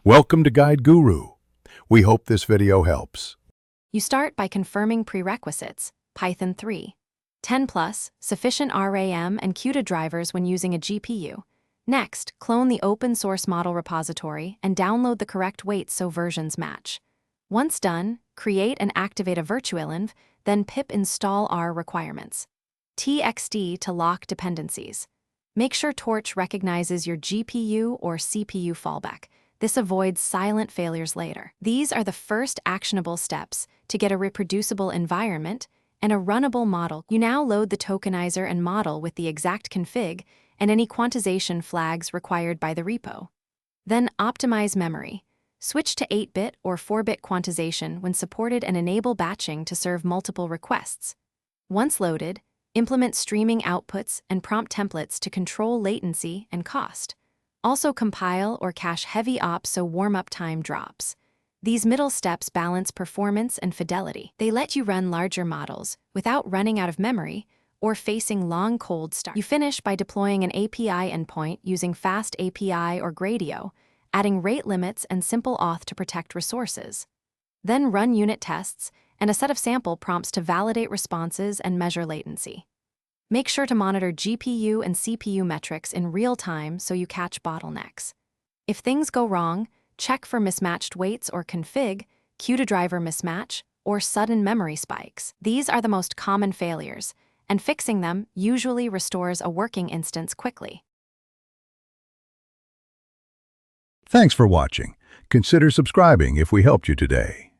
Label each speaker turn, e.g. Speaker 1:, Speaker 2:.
Speaker 1: Welcome to Guide Guru. We hope this video helps.
Speaker 2: You start by confirming prerequisites, Python 3. 10 plus, sufficient RAM and CUDA drivers when using a GPU. Next, clone the open source model repository and download the correct weights so versions match. Once done, create and activate a virtualenv, then pip install R requirements. TXD to lock dependencies. Make sure Torch recognizes your GPU or CPU fallback. This avoids silent failures later. These are the first actionable steps to get a reproducible environment and a runnable model. You now load the tokenizer and model with the exact config and any quantization flags required by the repo. Then optimize memory. Switch to 8-bit or 4-bit quantization when supported and enable batching to serve multiple requests. Once loaded, implement streaming outputs and prompt templates to control latency and cost. Also compile or cache heavy ops so warm-up time drops. These middle steps balance performance and fidelity. They let you run larger models without running out of memory or facing long cold starts. You finish by deploying an API endpoint using Fast API or Gradio, adding rate limits and simple auth to protect resources. Then run unit tests and a set of sample prompts to validate responses and measure latency. Make sure to monitor GPU and CPU metrics in real time so you catch bottlenecks. If things go wrong, check for mismatched weights or config, CUDA driver mismatch, or sudden memory spikes. These are the most common failures, and fixing them usually restores a working instance quickly.
Speaker 1: Thanks for watching. Consider subscribing if we helped you today.